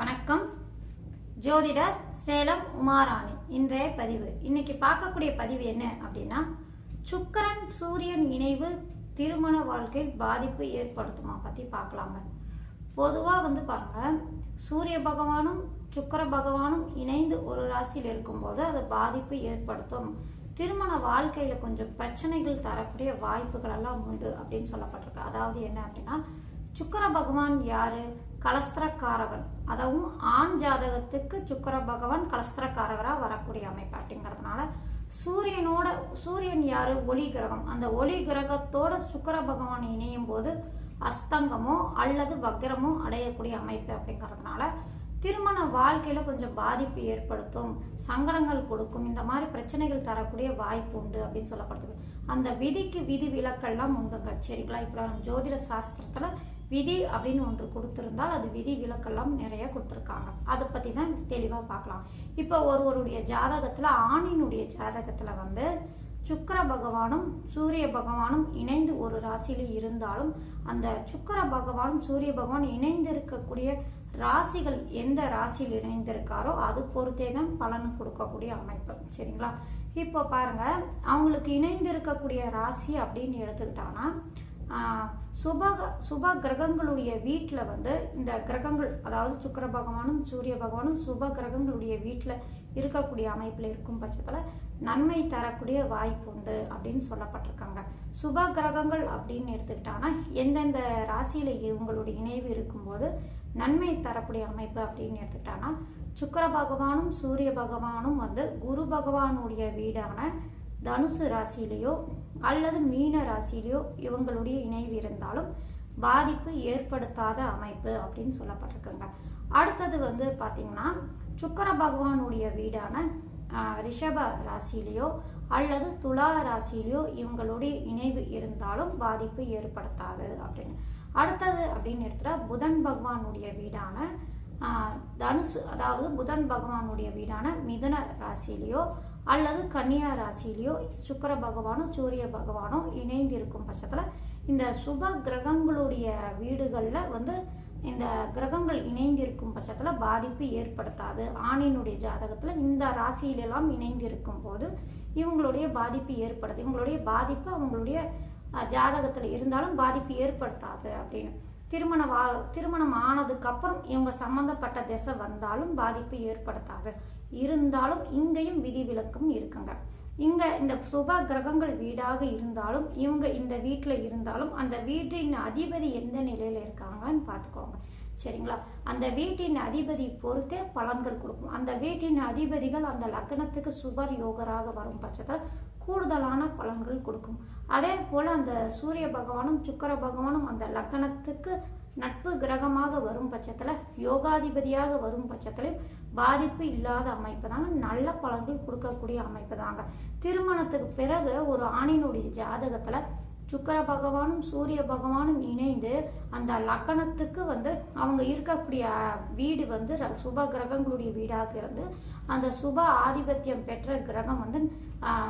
வணக்கம். ஜோதிடர் சேலம் உமாராணி. இன்றைய பதிவு, இன்னைக்கு பார்க்கக்கூடிய பதிவு என்ன அப்படின்னா, சுக்கிரன் சூரியன் இணைவு திருமண வாழ்க்கையில் பாதிப்பு ஏற்படுத்துமா பற்றி பார்க்கலாங்க. பொதுவாக பாருங்க, சூரிய பகவானும் சுக்கிர பகவானும் இணைந்து ஒரு ராசியில் இருக்கும்போது அது பாதிப்பு ஏற்படுத்தும். திருமண வாழ்க்கையில் கொஞ்சம் பிரச்சனைகள் தரக்கூடிய வாய்ப்புகள் எல்லாம் உண்டு அப்படின்னு சொல்லப்பட்டிருக்கு. அதாவது என்ன அப்படின்னா, சுக்கிர பகவான் யாரு? கலஸ்திரக்காரகன். அதாவது ஆண் ஜாதகத்துக்கு சுக்கிர பகவான் கலஸ்திரக்காரகராக வரக்கூடிய அமைப்பு அப்படிங்கிறதுனால, சூரியன் யாரு? ஒளி கிரகம். அந்த ஒளி கிரகத்தோட சுக்கிர பகவான் இணையும் போது அஸ்தங்கமோ அல்லது வக்ரமோ அடையக்கூடிய அமைப்பு அப்படிங்கிறதுனால திருமண வாழ்க்கையில கொஞ்சம் பாதிப்பு ஏற்படுத்தும், சங்கடங்கள் கொடுக்கும், இந்த மாதிரி பிரச்சனைகள் தரக்கூடிய வாய்ப்பு உண்டு அப்படின்னு சொல்லப்படுது. அந்த விதிக்கு விதி விலக்கெல்லாம் உண்டுங்க. சரிங்களா? இப்போ ஜோதிட சாஸ்திரத்துல விதி அப்படின்னு ஒன்று கொடுத்திருந்தால் அது விதி விலக்கெல்லாம் நிறைய கொடுத்துருக்காங்க. அதை பத்தி தான் தெளிவா பார்க்கலாம். இப்போ ஒருவருடைய ஜாதகத்துல, ஆணினுடைய ஜாதகத்துல சுக்கிர பகவானும் சூரிய பகவானும் இணைந்து ஒரு ராசியில இருந்தாலும், அந்த சுக்கிர பகவானும் சூரிய பகவான் இணைந்து இருக்கக்கூடிய ராசிகள் எந்த ராசியில் இணைந்திருக்காரோ அது பொறுத்தே தான் பலன் கொடுக்கக்கூடிய அமைப்பு. சரிங்களா? இப்போ பாருங்க, அவங்களுக்கு இணைந்து இருக்கக்கூடிய ராசி அப்படின்னு எடுத்துக்கிட்டாங்கன்னா, சுப கிரகங்களுடைய வீட்டில் இந்த கிரகங்கள், அதாவது சுக்கிர பகவானும் சூரிய பகவானும் சுப கிரகங்களுடைய வீட்டில் இருக்கக்கூடிய அமைப்பில் இருக்கும் பட்சத்தில் நன்மை தரக்கூடிய வாய்ப்பு உண்டு அப்படின்னு சொல்லப்பட்டிருக்காங்க. சுப கிரகங்கள் அப்படின்னு எடுத்துக்கிட்டாங்கன்னா, எந்தெந்த ராசியில் இவங்களுடைய இணைவு இருக்கும்போது நன்மை தரக்கூடிய அமைப்பு அப்படின்னு எடுத்துக்கிட்டாங்கன்னா, சுக்கிர பகவானும் சூரிய பகவானும் குரு பகவானுடைய வீடான தனுசு ராசியிலேயோ அல்லது மீன ராசியிலேயோ இவங்களுடைய இணைவு இருந்தாலும் பாதிப்பு ஏற்படுத்தாத அமைப்பு அப்படின்னு சொல்லப்பட்டிருக்குங்க. அடுத்தது பார்த்தீங்கன்னா, சுக்கிர பகவானுடைய வீடான ரிஷப ராசியிலேயோ அல்லது துலா ராசியிலேயோ இவங்களுடைய இணைவு இருந்தாலும் பாதிப்பு ஏற்படுத்தாது அப்படின்னு. அடுத்தது அப்படின்னு எடுத்துட்டா, புதன் பகவானுடைய வீடான தனுசு, அதாவது புதன் பகவானுடைய வீடான மிதுன ராசியிலேயோ அல்லது கன்னியா ராசியிலேயோ சுக்கிர பகவானும் சூரிய பகவானும் இணைந்து இருக்கும் பட்சத்தில் இந்த சுப கிரகங்களுடைய வீடுகளில் இந்த கிரகங்கள் இணைந்து இருக்கும் பட்சத்தில் பாதிப்பு ஏற்படுத்தாது. ஆணினுடைய ஜாதகத்தில் இந்த ராசியிலெல்லாம் இணைந்து இருக்கும் போது இவங்களுடைய பாதிப்பு ஏற்படுது. இவங்களுடைய பாதிப்பு அவங்களுடைய ஜாதகத்தில் இருந்தாலும் பாதிப்பு ஏற்படுத்தாது அப்படின்னு. திருமணம் ஆனதுக்கு அப்புறம் இவங்க சம்பந்தப்பட்ட திசை வந்தாலும் பாதிப்பு ஏற்படுத்தாது. இருந்தாலும் இங்கேயும் விதிவிலக்கும் இருக்குங்க. இங்க இந்த சுப கிரகங்கள் வீடாக இருந்தாலும் இவங்க இந்த வீட்டுல இருந்தாலும் அந்த வீட்டின் அதிபதி எந்த நிலையில இருக்காங்கன்னு பார்த்துக்கோங்க. சரிங்களா? அந்த வீட்டின் அதிபதி பொறுத்தே பலன்கள் கொடுக்கும். அந்த வீட்டின் அதிபதிகள் அந்த லக்னத்துக்கு சுபர் யோகராக வரும் பட்சத்தில் கூடுதலான பலன்கள் கொடுக்கும். அதே போல அந்த சூரிய பகவானும் சுக்கிர பகவானும் அந்த லக்னத்துக்கு நட்பு கிரகமாக வரும் பட்சத்துல, யோகாதிபதியாக வரும் பட்சத்திலும் பாதிப்பு இல்லாத அமைப்பு தாங்க, நல்ல பலன்கள் கொடுக்கக்கூடிய அமைப்பு தாங்க. திருமணத்துக்கு பிறகு ஒரு ஆணினுடைய ஜாதகத்துல சுக்கிர பகவானும் சூரிய பகவானும் இணைந்து அந்த லக்கணத்துக்கு அவங்க இருக்கக்கூடிய வீடு சுப கிரகங்களுடைய வீடாக இருந்து அந்த சுப ஆதிபத்தியம் பெற்ற கிரகம்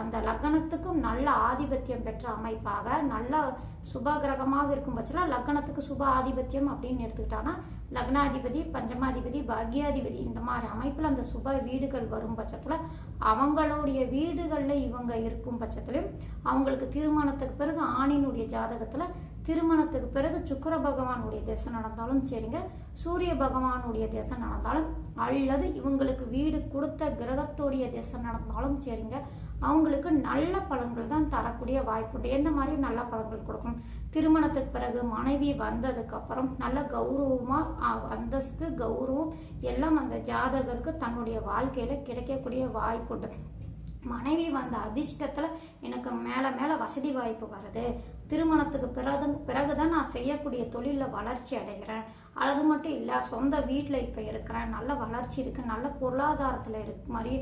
அந்த லக்னத்துக்கும் நல்ல ஆதிபத்தியம் பெற்ற அமைப்பாக நல்ல சுப கிரகமாக இருக்கும் பட்சத்தில் லக்னத்துக்கு சுப ஆதிபத்தியம் அப்படின்னு எடுத்துக்கிட்டாங்கன்னா, லக்னாதிபதி, பஞ்சமாதிபதி, பாக்யாதிபதி இந்த மாதிரி அமைப்பில் அந்த சுப வீடுகள் வரும் பட்சத்தில் அவங்களுடைய வீடுகளில் இவங்க இருக்கும் பட்சத்திலும் அவங்களுக்கு திருமணத்துக்கு பிறகு ஆணினுடைய ஜாதகத்தில் திருமணத்துக்கு பிறகு சுக்கிர பகவானுடைய திசை நடந்தாலும் சரிங்க, சூரிய பகவானுடைய திசை நடந்தாலும் அல்லது இவங்களுக்கு வீடு கொடுத்த கிரகத்தோடைய திசை நடந்தாலும் சரிங்க, அவங்களுக்கு நல்ல பலன்கள் தான் தரக்கூடிய வாய்ப்புண்டு. எந்த மாதிரி நல்ல பலன்கள் கொடுக்கும்? திருமணத்துக்கு பிறகு மனைவி வந்ததுக்கு அப்புறம் நல்ல கௌரவமா, அந்தஸ்து, கௌரவம் எல்லாம் அந்த ஜாதகருக்கு தன்னுடைய வாழ்க்கையில கிடைக்கக்கூடிய வாய்ப்புண்டு. மனைவி வந்த அதிர்ஷ்டத்துல எனக்கு மேல மேல வசதி வாய்ப்பு வருது, திருமணத்துக்கு பிறகுதான் நான் செய்யக்கூடிய தொழில வளர்ச்சி அடைகிறேன், அது மட்டும் இல்லை சொந்த வீட்டில் இப்போ இருக்கிறேன், நல்ல வளர்ச்சி இருக்குது, நல்ல பொருளாதாரத்தில் இருக்கு மாதிரி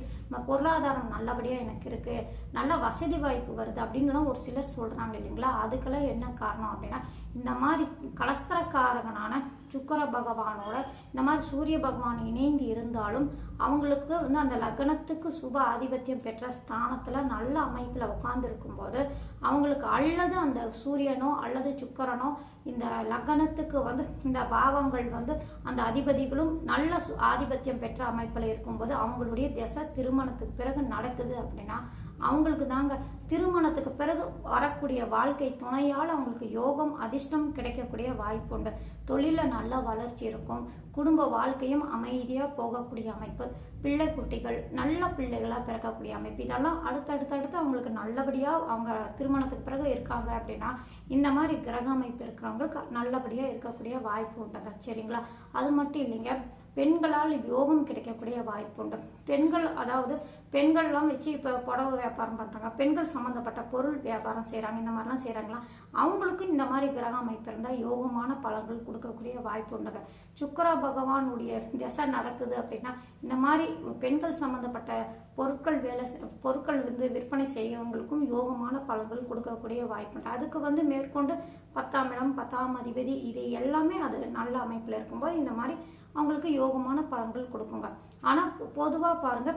பொருளாதாரம் நல்லபடியாக எனக்கு இருக்குது, நல்ல வசதி வாய்ப்பு வருது அப்படின்லாம் ஒரு சிலர் சொல்கிறாங்க இல்லைங்களா? அதுக்கெல்லாம் என்ன காரணம் அப்படின்னா, இந்த மாதிரி கலஸ்திரக்காரகனான சுக்கிர பகவானோட இந்த மாதிரி சூரிய பகவான் இணைந்து இருந்தாலும் அவங்களுக்கு அந்த லக்னத்துக்கு சுப ஆதிபத்தியம் பெற்ற ஸ்தானத்துல நல்ல அமைப்புல உட்கார்ந்து இருக்கும் போது அவங்களுக்கு அல்லது அந்த சூரியனோ அல்லது சுக்கிரனோ இந்த லக்னத்துக்கு வந்து இந்த பாவங்கள் வந்து அந்த அதிபதிகளும் நல்ல ஆதிபத்தியம் பெற்ற அமைப்பில் இருக்கும்போது அவங்களுடைய திசை திருமணத்துக்கு பிறகு நடக்குது அப்படின்னா அவங்களுக்கு தாங்க திருமணத்துக்கு பிறகு வரக்கூடிய வாழ்க்கை துணையால் அவங்களுக்கு யோகம் அதிர்ஷ்டம் கிடைக்கக்கூடிய வாய்ப்பு உண்டு. தொழிலில் நல்ல வளர்ச்சி இருக்கும். குடும்ப வாழ்க்கையும் அமைதியாக போகக்கூடிய அமைப்பு. பிள்ளை குட்டிகள் நல்ல பிள்ளைகளாக பிறக்கக்கூடிய அமைப்பு. இதெல்லாம் அடுத்தடுத்து அவங்களுக்கு நல்லபடியாக அவங்க திருமணத்துக்கு பிறகு இருக்காங்க அப்படின்னா இந்த மாதிரி கிரக அமைப்பு இருக்கிறவங்களுக்கு நல்லபடியாக இருக்கக்கூடிய வாய்ப்பு உண்டுங்க. சரிங்களா? அது மட்டும் இல்லைங்க, பெண்களால் யோகம் கிடைக்கக்கூடிய வாய்ப்பு உண்டு. பெண்கள் அதாவது பெண்கள்லாம் வச்சு இப்போ புடவை வியாபாரம் பண்ணுறாங்க, பெண்கள் சம்மந்தப்பட்ட பொருள் வியாபாரம் செய்கிறாங்க, இந்த மாதிரிலாம் செய்கிறாங்களா, அவங்களுக்கு இந்த மாதிரி கிரக அமைப்பு இருந்தால் யோகமான பலன்கள் கொடுக்கக்கூடிய வாய்ப்பு உண்டுங்க. சுக்கிர பகவானுடைய திசை நடக்குது அப்படின்னா இந்த மாதிரி பெண்கள் சம்மந்தப்பட்ட பொருட்கள் வந்து விற்பனை செய்யவங்களுக்கும் யோகமான பலன்கள் கொடுக்கக்கூடிய வாய்ப்பு உண்டு. அதுக்கு வந்து மேற்கொண்டு 10ஆம் இடம் 10ஆம் அதிபதி இது எல்லாமே அது நல்ல அமைப்பில் இருக்கும்போது இந்த மாதிரி அவங்களுக்கு யோகமான பலன்கள் கொடுக்குங்க. ஆனால் பொதுவாக பாருங்க,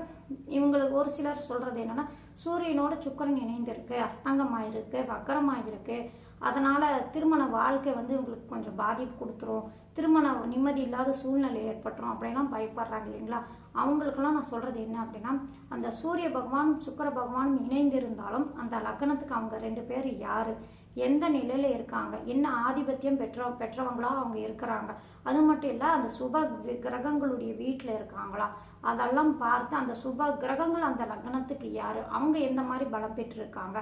இவங்களுக்கு ஒரு சிலர் சொல்றது என்னன்னா சூரியனோட சுக்கிரன் இணைந்திருக்கு, அஸ்தங்கமாயிருக்கு, வக்கரமாயிருக்கு, அதனால திருமண வாழ்க்கை வந்து இவங்களுக்கு கொஞ்சம் பாதிப்பு கொடுத்துரும், திருமண நிம்மதி இல்லாத சூழ்நிலை ஏற்பட்டுரும் அப்படிலாம் பயப்படுறாங்க இல்லைங்களா? அவங்களுக்கெல்லாம் நான் சொல்றது என்ன அப்படின்னா, அந்த சூரிய பகவானும் சுக்கிர பகவானும் இணைந்து இருந்தாலும் அந்த லக்னத்துக்கு அவங்க 2 பேர் யாரு, எந்த நிலையில இருக்காங்க, என்ன ஆதிபத்தியம் பெற்றவங்களா அவங்க இருக்கிறாங்க, அது மட்டும் இல்ல அந்த சுப கிரகங்களுடைய வீட்டில் இருக்காங்களா, அதெல்லாம் பார்த்து அந்த சுப கிரகங்கள் அந்த லக்னத்துக்கு யாரு, அவங்க எந்த மாதிரி பலம் பெற்றிருக்காங்க,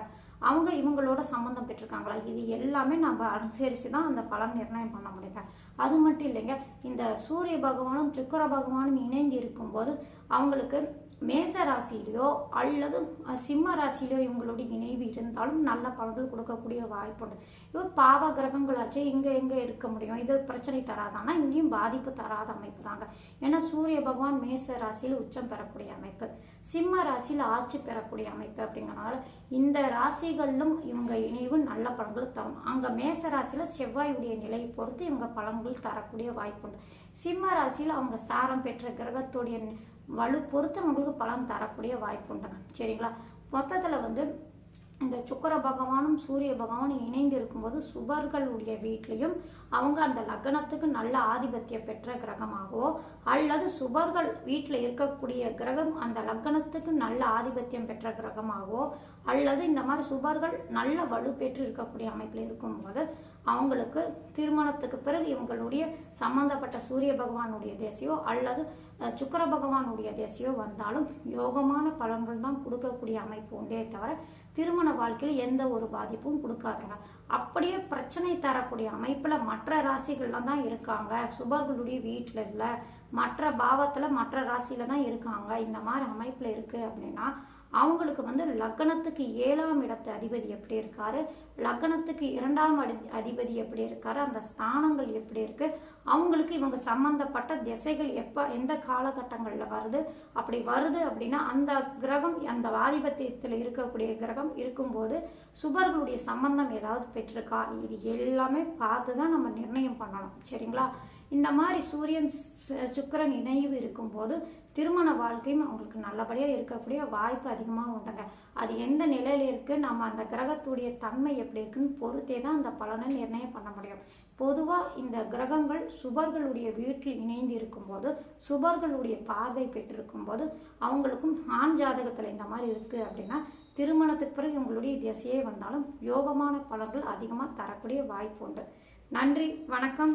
அவங்க இவங்களோட சம்பந்தம் பெற்றிருக்காங்களா, இது எல்லாமே நம்ம அனுசரித்து தான் அந்த பலன் நிர்ணயம் பண்ண முடியுங்க. அது மட்டும் இல்லைங்க, இந்த சூரிய பகவானும் சுக்கிர பகவானும் இணைந்து இருக்கும்போது அவங்களுக்கு மேச ராசியிலையோ அல்லது சிம்ம ராசியிலோ இவங்களுடைய இணைவு இருந்தாலும் நல்ல பலன்கள் கொடுக்கக்கூடிய வாய்ப்பு உண்டு. இப்போ பாவ கிரகங்களாச்சு எங்க இருக்க முடியும், இது பிரச்சனை தராதானா, இங்கேயும் பாதிப்பு தராத அமைப்பு தாங்க. ஏன்னா சூரிய பகவான் மேச ராசியில் உச்சம் பெறக்கூடிய அமைப்பு, சிம்ம ராசியில் ஆட்சி பெறக்கூடிய அமைப்பு அப்படிங்கிறனால இந்த ராசிகளிலும் இவங்க இணைவு நல்ல பலன்கள் தரும். அங்க மேச ராசியில செவ்வாயுடைய நிலையை பொறுத்து இவங்க பலன்கள் தரக்கூடிய வாய்ப்பு உண்டு. சிம்ம ராசியில் அவங்க சாரம் பெற்ற கிரகத்துடைய வலு பொறுத்து அவங்களுக்கு பலன் தரக்கூடிய வாய்ப்பு உண்டுங்க. சரிங்களா? மொத்தத்தில் வந்து இந்த சுக்கிர பகவானும் சூரிய பகவானும் இணைந்து இருக்கும்போது சுபர்களுடைய வீட்லையும் அவங்க அந்த லக்னத்துக்கு நல்ல ஆதிபத்தியம் பெற்ற கிரகமாகவோ அல்லது சுபர்கள் வீட்டில் இருக்கக்கூடிய கிரகம் அந்த லக்னத்துக்கு நல்ல ஆதிபத்தியம் பெற்ற கிரகமாகவோ அல்லது இந்த மாதிரி சுபர்கள் நல்ல வலு பெற்று இருக்கக்கூடிய அமைப்பில் இருக்கும்போது அவங்களுக்கு திருமணத்துக்கு பிறகு இவங்களுடைய சம்பந்தப்பட்ட சூரிய பகவானுடைய தேசியோ அல்லது சுக்கிர பகவானுடைய தேசியோ வந்தாலும் யோகமான பலன்கள் தான் கொடுக்கக்கூடிய அமைப்பு உண்டே தவிர திருமண வாழ்க்கையில் எந்த ஒரு பாதிப்பும் கொடுக்காதுங்க. அப்படியே பிரச்சனை தரக்கூடிய அமைப்புல மற்ற ராசிகள்ல தான் இருக்காங்க, சுபர்களுடைய வீட்டில் இல்லை, மற்ற பாவத்துல மற்ற ராசியில தான் இருக்காங்க, இந்த மாதிரி அமைப்புல இருக்கு அப்படின்னா அவங்களுக்கு வந்து லக்னத்துக்கு 7ஆம் இடத்து அதிபதி எப்படி இருக்காரு, லக்னத்துக்கு 2ஆம் அதிபதி எப்படி இருக்காரு, அந்த ஸ்தானங்கள் எப்படி இருக்கு, அவங்களுக்கு இவங்க சம்பந்தப்பட்ட திசைகள் எந்த காலகட்டங்கள்ல வருது, அப்படி வருது அப்படின்னா அந்த கிரகம் அந்த ஆதிபத்தியத்தில் இருக்கக்கூடிய கிரகம் இருக்கும்போது சுபர்களுடைய சம்பந்தம் ஏதாவது பெற்றிருக்கா, இது எல்லாமே பார்த்து தான் நம்ம நிர்ணயம் பண்ணணும். சரிங்களா? இந்த மாதிரி சூரியன் சுக்கிரன் இணைவு இருக்கும்போது திருமண வாழ்க்கையும் அவங்களுக்கு நல்லபடியாக இருக்கக்கூடிய வாய்ப்பு அதிகமாக உண்டுங்க. அது எந்த நிலையில இருக்கு, நம்ம அந்த கிரகத்துடைய தன்மை எப்படி இருக்குன்னு பொறுத்தே தான் அந்த பலனை நிர்ணயம் பண்ண முடியும். பொதுவாக இந்த கிரகங்கள் சுபர்களுடைய வீட்டில் இணைந்து இருக்கும்போது சுபர்களுடைய பார்வை பெற்றிருக்கும் போது அவங்களுக்கும் ஆண் ஜாதகத்தில் இந்த மாதிரி இருக்கு அப்படின்னா திருமணத்துக்கு பிறகு உங்களுடைய திசையே வந்தாலும் யோகமான பலன்கள் அதிகமாக தரக்கூடிய வாய்ப்பு உண்டு. நன்றி, வணக்கம்.